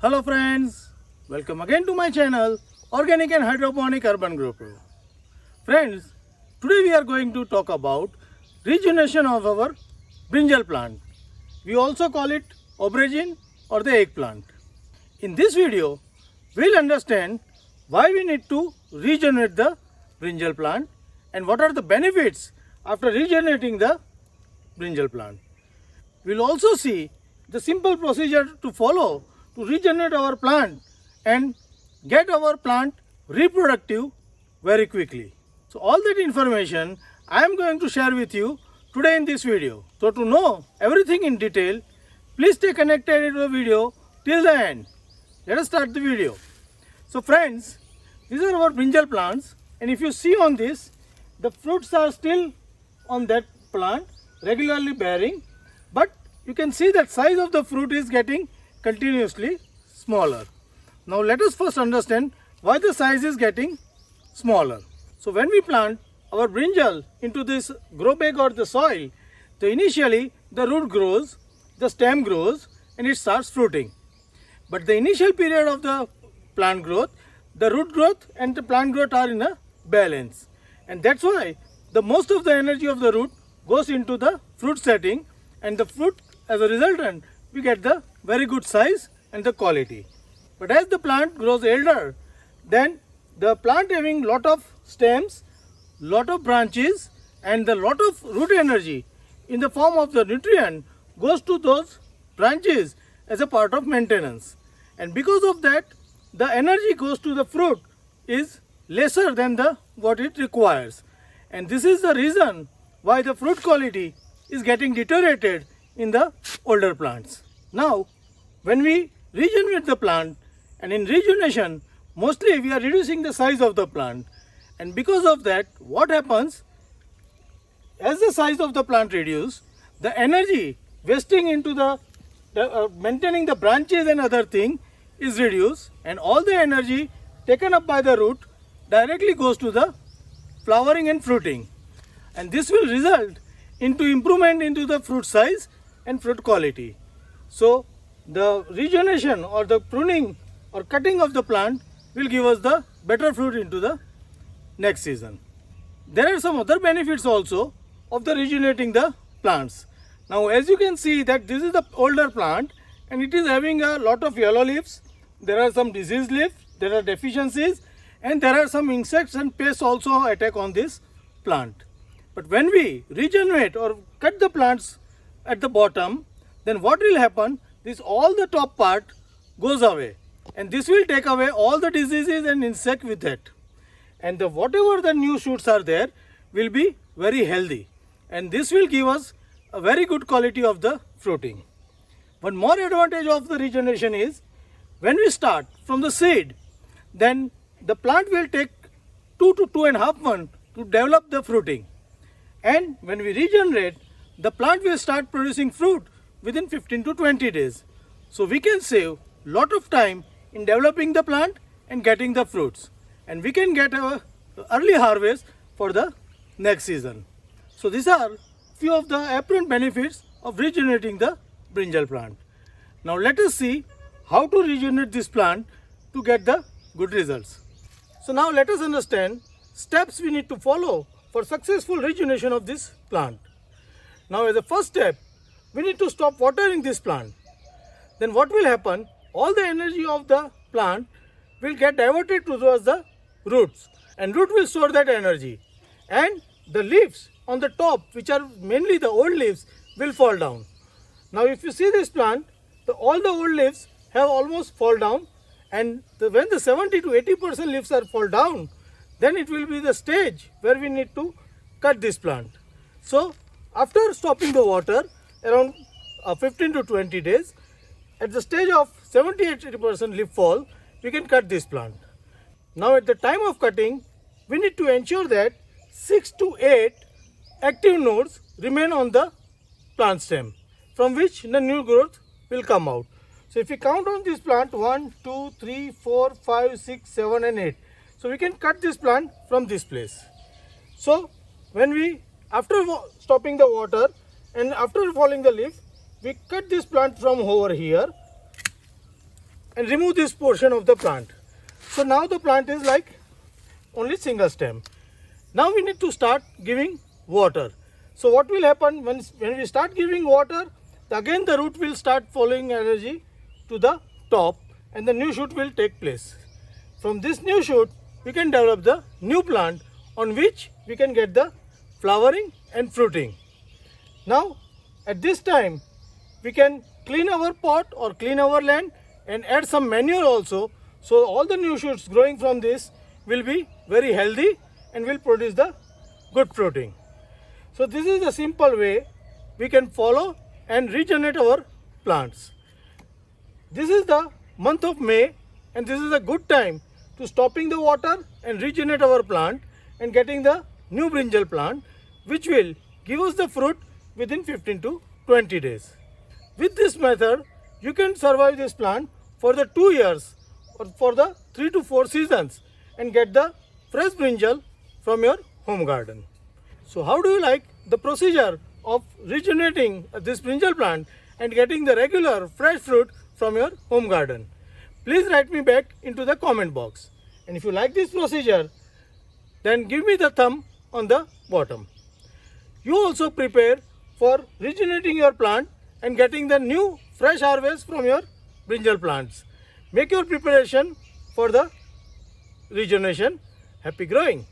Hello friends, welcome again to my channel Organic and Hydroponic Urban Grow Pro. Friends, today we are going to talk about rejuvenation of our brinjal plant. We also call it aubergine or the eggplant. In this video, we'll understand why we need to regenerate the brinjal plant and what are the benefits after regenerating the brinjal plant. We'll also see the simple procedure to follow to regenerate our plant and get our plant reproductive very quickly. So all that information I am going to share with you today in this video. So to know everything in detail, please stay connected to the video till the end. Let us start the video. So friends, these are our brinjal plants, and if you see on this, the fruits are still on that plant regularly bearing, but you can see that size of the fruit is getting continuously smaller. Now let us first understand why the size is getting smaller. So when we plant our brinjal into this grow bag or the soil, so initially the root grows, the stem grows and it starts fruiting. But the initial period of the plant growth, the root growth and the plant growth are in a balance. And that's why the most of the energy of the root goes into the fruit setting, and the fruit as a resultant we get the very good size and the quality. But as the plant grows elder, then the plant having lot of stems, lot of branches and the lot of root energy in the form of the nutrient goes to those branches as a part of maintenance. And because of that, the energy goes to the fruit is lesser than the what it requires. And this is the reason why the fruit quality is getting deteriorated in the older plants. Now, when we regenerate the plant, and in rejuvenation, mostly we are reducing the size of the plant. And because of that, what happens, as the size of the plant reduces, the energy wasting into the maintaining the branches and other thing is reduced, and all the energy taken up by the root directly goes to the flowering and fruiting. And this will result into improvement into the fruit size and fruit quality. So the regeneration or the pruning or cutting of the plant will give us the better fruit into the next season. There are some other benefits also of the regenerating the plants. Now as you can see that this is the older plant and it is having a lot of yellow leaves. There are some diseased leaves, there are deficiencies, and there are some insects and pests also attack on this plant. But when we regenerate or cut the plants at the bottom, then what will happen is all the top part goes away, and this will take away all the diseases and insect with it, and whatever the new shoots are there will be very healthy, and this will give us a very good quality of the fruiting. One more advantage of the regeneration is when we start from the seed, then the plant will take 2 to 2.5 months to develop the fruiting, and when we regenerate, the plant will start producing fruit within 15 to 20 days. So we can save lot of time in developing the plant and getting the fruits, and we can get a early harvest for the next season. So these are few of the apparent benefits of regenerating the brinjal plant. Now let us see how to regenerate this plant to get the good results. So now let us understand steps we need to follow for successful regeneration of this plant. Now as a first step, we need to stop watering this plant. Then what will happen? All the energy of the plant will get diverted towards the roots, and root will store that energy, and the leaves on the top, which are mainly the old leaves, will fall down. Now if you see this plant, all the old leaves have almost fall down, and when the 70 to 80% leaves are fall down, then it will be the stage where we need to cut this plant. So after stopping the water around 15 to 20 days, at the stage of 70-80% leaf fall, we can cut this plant. Now at the time of cutting, we need to ensure that 6 to 8 active nodes remain on the plant stem, from which the new growth will come out. So if we count on this plant 1, 2, 3, 4, 5, 6, 7 and 8. So we can cut this plant from this place. So when we, after stopping the water and after falling the leaf, we cut this plant from over here and remove this portion of the plant. So now the plant is like only single stem. Now we need to start giving water. So what will happen when we start giving water, again the root will start following energy to the top and the new shoot will take place. From this new shoot we can develop the new plant on which we can get the flowering and fruiting. Now at this time we can clean our pot or clean our land and add some manure also, so all the new shoots growing from this will be very healthy and will produce the good fruiting. So this is the simple way we can follow and regenerate our plants. This is the month of May and this is a good time to stopping the water and regenerate our plant and getting the new brinjal plant, which will give us the fruit within 15 to 20 days. With this method, you can survive this plant for the 2 years or for the 3 to 4 seasons and get the fresh brinjal from your home garden. So how do you like the procedure of regenerating this brinjal plant and getting the regular fresh fruit from your home garden? Please write me back into the comment box. And if you like this procedure, then give me the thumb on the bottom. You also prepare for regenerating your plant and getting the new fresh harvest from your brinjal plants. Make your preparation for the regeneration. Happy growing!